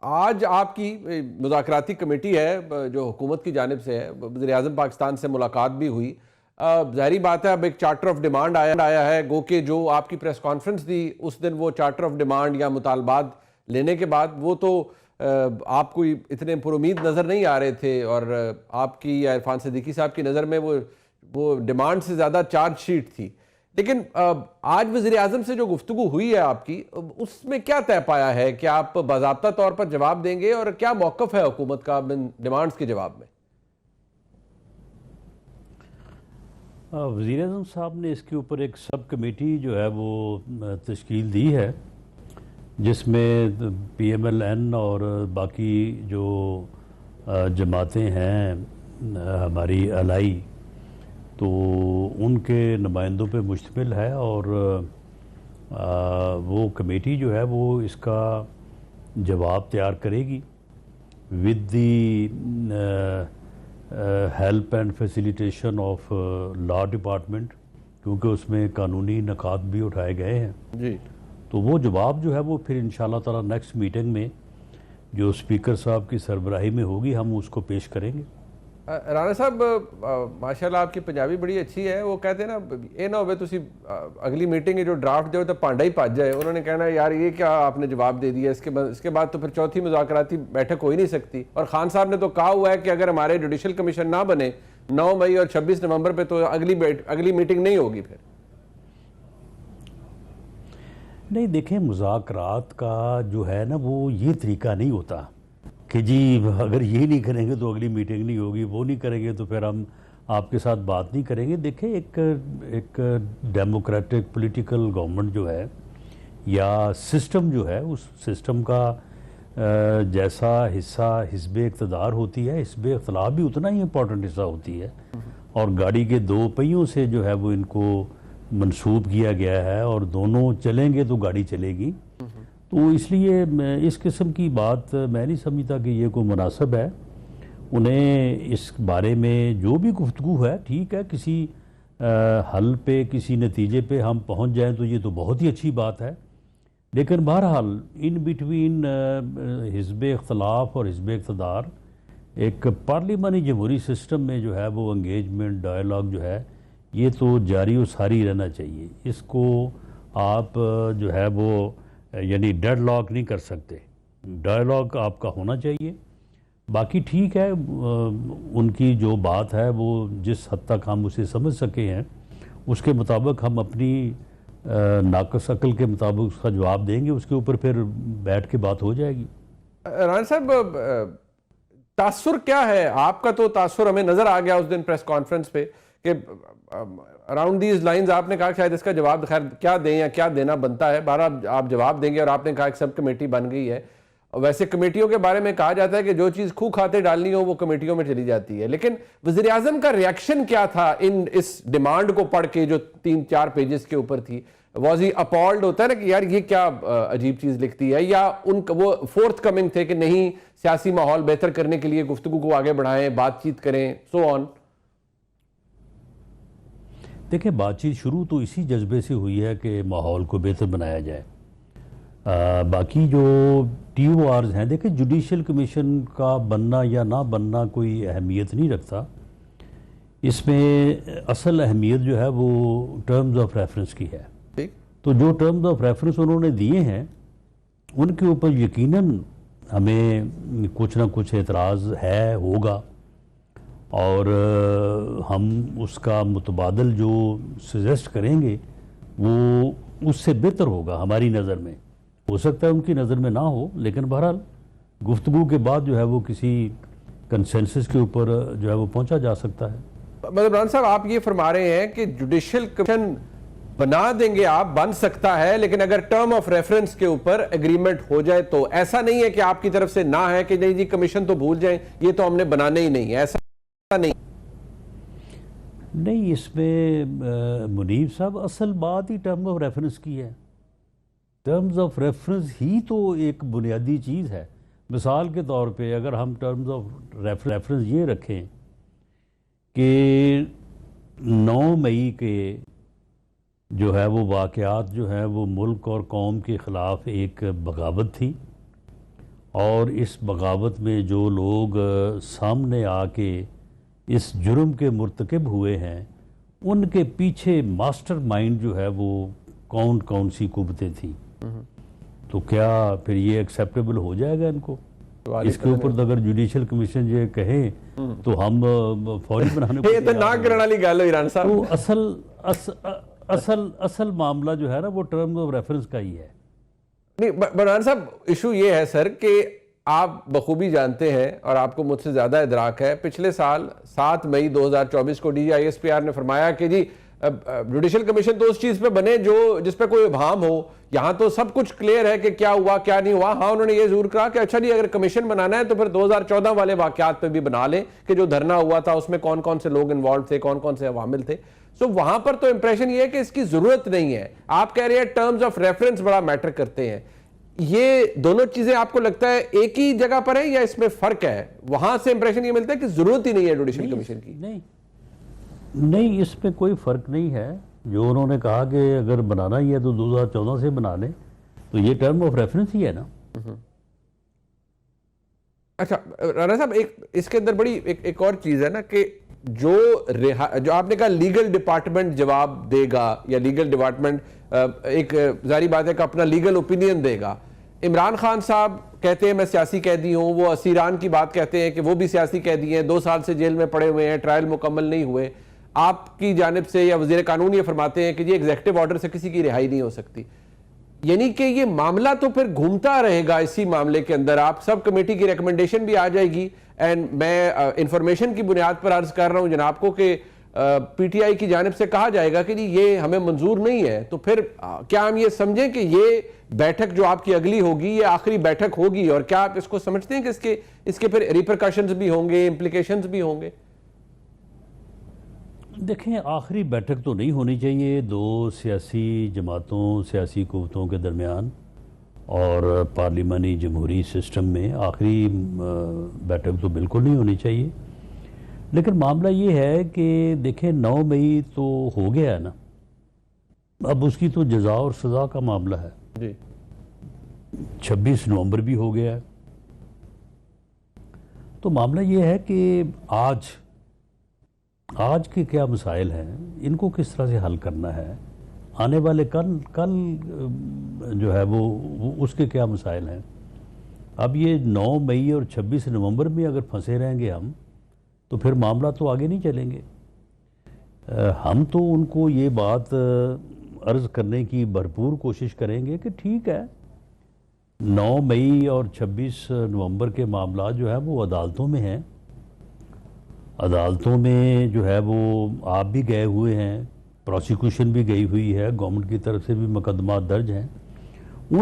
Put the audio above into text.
आज आपकी मुज़ाकराती कमेटी है जो हुकूमत की जानिब से है, वज़ीर-ए-आज़म पाकिस्तान से मुलाकात भी हुई। ज़ाहिरी बात है अब एक चार्टर ऑफ डिमांड आया है, गो के जो आपकी प्रेस कॉन्फ्रेंस दी उस दिन वो चार्टर ऑफ डिमांड या मुतालबात लेने के बाद वो तो आपको इतने पुरुमीद नज़र नहीं आ रहे थे, और आपकी या इरफान सिद्दीकी साहब की नज़र में वो डिमांड से ज़्यादा चार्ज शीट थी। लेकिन आज वज़ीर-ए-आज़म से जो गुफ्तगू हुई है आपकी, उसमें क्या तय पाया है कि आप बाज़ाब्ता तौर पर जवाब देंगे, और क्या मौक़िफ़ है हुकूमत का इन डिमांड्स के जवाब में? वज़ीर-ए-आज़म साहब ने इसके ऊपर एक सब कमेटी जो है वो तश्कील दी है, जिसमें PMLN और बाकी जो जमातें हैं हमारी अलाई, तो उनके नुमाइंदों पे मुश्तमिल है। और वो कमेटी जो है वो इसका जवाब तैयार करेगी with the help and facilitation of law department, क्योंकि उसमें कानूनी नकात भी उठाए गए हैं जी। तो वो जवाब जो है वो फिर इंशाल्लाह ताला नेक्स्ट मीटिंग में जो स्पीकर साहब की सरबराही में होगी हम उसको पेश करेंगे। राणा साहब माशाल्लाह आपकी पंजाबी बड़ी अच्छी है। वो कहते हैं ना, ये ना हो तुसी अगली मीटिंग है जो ड्राफ्ट जो तो पांडा ही भज जाए। उन्होंने कहना यार ये क्या आपने जवाब दे दिया, इसके बाद तो फिर चौथी मुज़ाकराती बैठक हो ही नहीं सकती। और खान साहब ने तो कहा हुआ है कि अगर हमारे जुडिशल कमीशन ना बने 9 मई और 26 नवंबर पे तो अगली मीटिंग नहीं होगी। फिर नहीं, देखें, मुज़ाकरात का जो है ना वो ये तरीका नहीं होता कि जी अगर ये नहीं करेंगे तो अगली मीटिंग नहीं होगी, वो नहीं करेंगे तो फिर हम आपके साथ बात नहीं करेंगे। देखें, एक डेमोक्रेटिक पॉलिटिकल गवर्नमेंट जो है या सिस्टम जो है, उस सिस्टम का जैसा हिस्सा हिस्बे इक़्तिदार होती है, हिस्बे इख्तिलाफ भी उतना ही इम्पोर्टेंट हिस्सा होती है। और गाड़ी के दो पहियों से जो है वो इनको मंसूब किया गया है, और दोनों चलेंगे तो गाड़ी चलेगी। तो इसलिए इस किस्म की बात मैं नहीं समझता कि ये कोई मुनासिब है। उन्हें इस बारे में जो भी गुफ्तगू है, ठीक है, किसी हल पे, किसी नतीजे पे हम पहुंच जाएं तो ये तो बहुत ही अच्छी बात है। लेकिन बहरहाल इन बिटवीन हिस्ब इख्तलाफ और हिस्ब इक़्तिदार एक पार्लिमानी जमहूरी सिस्टम में जो है वो एंगेजमेंट, डायलॉग जो है ये तो जारी और सारी रहना चाहिए। इसको आप जो है वो यानी डेडलॉक नहीं कर सकते, डायलॉग आपका होना चाहिए। बाकी ठीक है, उनकी जो बात है वो जिस हद तक हम उसे समझ सके हैं उसके मुताबिक हम अपनी नाक़िस अक्ल के मुताबिक उसका जवाब देंगे, उसके ऊपर फिर बैठ के बात हो जाएगी। राणा साहब, तासुर क्या है आपका? तो तासुर हमें नजर आ गया उस दिन प्रेस कॉन्फ्रेंस पे कि अराउंड दीज लाइंस आपने कहा शायद इसका जवाब खैर क्या दें या क्या देना बनता है, बारह आप जवाब देंगे। और आपने कहा कि सब कमेटी बन गई है। वैसे कमेटियों के बारे में कहा जाता है कि जो चीज़ खूह खाते डालनी हो वो कमेटियों में चली जाती है। लेकिन वज़ीर-ए-आज़म का रिएक्शन क्या था इस डिमांड को पढ़ के जो 3-4 पेजेस के ऊपर थी? Was he appalled? होता है ना कि यार ये क्या अजीब चीज़ लिखती है, या उनका वो फोर्थ कमिंग थे कि नहीं सियासी माहौल बेहतर करने के लिए गुफ्तगू को आगे बढ़ाएं, बातचीत करें, सो ऑन? देखिए, बातचीत शुरू तो इसी जज्बे से हुई है कि माहौल को बेहतर बनाया जाए। बाकी जो TORs हैं, देखिए जुडिशल कमीशन का बनना या ना बनना कोई अहमियत नहीं रखता। इसमें असल अहमियत जो है वो टर्म्स ऑफ रेफरेंस की है। तो जो टर्म्स ऑफ रेफरेंस उन्होंने दिए हैं उनके ऊपर यकीनन हमें कुछ ना कुछ एतराज़ है, होगा, और हम उसका मुतबादल जो सजेस्ट करेंगे वो उससे बेहतर होगा हमारी नज़र में। हो सकता है उनकी नज़र में ना हो, लेकिन बहरहाल गुफ्तगू के बाद जो है वो किसी कंसेंसस के ऊपर जो है वो पहुंचा जा सकता है। मतलब राणा साहब, आप ये फरमा रहे हैं कि जुडिशल कमीशन बना देंगे, आप बन सकता है, लेकिन अगर टर्म ऑफ रेफरेंस के ऊपर एग्रीमेंट हो जाए तो ऐसा नहीं है कि आपकी तरफ से ना है कि नहीं जी कमीशन तो भूल जाएं, ये तो हमने बनाने ही नहीं है, ऐसा नहीं। इसमें मुनीब साहब असल बात ही टर्म ऑफ रेफरेंस की है। टर्म्स ऑफ रेफरेंस ही तो एक बुनियादी चीज़ है। मिसाल के तौर पे अगर हम टर्म्स ऑफ रेफरेंस ये रखें कि 9 मई के जो है वो वाक़यात जो है वो मुल्क और कौम के ख़िलाफ़ एक बगावत थी, और इस बगावत में जो लोग सामने आके इस जुर्म के मुर्तकब हुए हैं, उनके पीछे मास्टरमाइंड जो है वो कौन कौन सी कुव्वतें थी। तो क्या फिर ये एक्सेप्टेबल हो जाएगा इनको? इसके ऊपर तो अगर जुडिशियल कमीशन ये कहे तो हम फौरी बनाने को ये तो ना करने वाली गल है ईरान साहब। तो असल मामला जो है ना वो टर्म्स ऑफ रेफरेंस का ही है। नहीं बरहान साहब, इशू ये है सर कि आप बखूबी जानते हैं और आपको मुझसे ज़्यादा इदराक है, पिछले साल 7 मई 2024 को DGISPR ने फरमाया कि जी जुडिशियल कमीशन तो उस चीज़ पे बने जो जिस पे कोई इब्हाम हो। यहाँ तो सब कुछ क्लियर है कि क्या हुआ क्या नहीं हुआ। हाँ, उन्होंने ये जरूर कहा कि अच्छा जी अगर कमीशन बनाना है तो फिर 2014 वाले वाकयात पे भी बना लें कि जो धरना हुआ था उसमें कौन कौन से लोग इन्वॉल्व थे, कौन कौन से अवामिल थे। सो वहां पर तो इंप्रेशन ये है कि इसकी जरूरत नहीं है। आप कह रहे हैं टर्म्स ऑफ रेफरेंस बड़ा मैटर करते हैं। ये दोनों चीजें आपको लगता है एक ही जगह पर है या इसमें फर्क है? वहां से इंप्रेशन ये मिलता है कि जरूरत ही नहीं है जुडिशियल कमीशन की। नहीं, इसमें कोई फर्क नहीं है। जो उन्होंने कहा कि अगर बनाना ही है तो 2014 से बना लें, तो ये टर्म ऑफ रेफरेंस ही है ना। अच्छा राणा साहब, एक इसके अंदर बड़ी एक और चीज है ना कि जो आपने कहा लीगल डिपार्टमेंट जवाब देगा या लीगल डिपार्टमेंट एक जारी बात है कि अपना लीगल ओपिनियन देगा। इमरान खान साहब कहते हैं मैं सियासी कैदी हूं, वो असीरान की बात कहते हैं कि वो भी सियासी कैदी हैं, 2 साल से जेल में पड़े हुए हैं, ट्रायल मुकम्मल नहीं हुए। आपकी जानिब से या वजीर कानून ये फरमाते हैं कि जी एग्जेक्टिव ऑर्डर से किसी की रिहाई नहीं हो सकती। यानी कि ये मामला तो फिर घूमता रहेगा। इसी मामले के अंदर आप सब कमेटी की रिकमेंडेशन भी आ जाएगी। एंड मैं इंफॉर्मेशन की बुनियाद पर अर्ज कर रहा हूं जनाब को कि PTI की जानिब से कहा जाएगा कि जी ये हमें मंजूर नहीं है। तो फिर क्या हम ये समझें कि ये बैठक जो आपकी अगली होगी ये आखिरी बैठक होगी? और क्या आप इसको समझते हैं कि इसके फिर रिपरकशंस भी होंगे, इम्प्लीकेशंस भी होंगे? देखें, आखिरी बैठक तो नहीं होनी चाहिए दो सियासी जमातों, सियासी कुव्वतों के दरमियान और पार्लिमानी जमहूरी सिस्टम में। आखिरी बैठक तो बिल्कुल नहीं होनी चाहिए। लेकिन मामला ये है कि देखें 9 मई तो हो गया है ना, अब उसकी तो जज़ा और सज़ा का मामला है जी। 26 नवंबर भी हो गया है। तो मामला ये है कि आज के क्या मसाइल हैं, इनको किस तरह से हल करना है, आने वाले कल जो है वो उसके क्या मसाइल हैं। अब ये 9 मई और 26 नवंबर में अगर फंसे रहेंगे हम, तो फिर मामला तो आगे नहीं चलेंगे। हम तो उनको ये बात अर्ज़ करने की भरपूर कोशिश करेंगे कि ठीक है, 9 मई और 26 नवंबर के मामला जो है वो अदालतों में हैं। अदालतों में जो है वो आप भी गए हुए हैं, प्रोसिक्यूशन भी गई हुई है, गवर्नमेंट की तरफ से भी मुकदमा दर्ज हैं।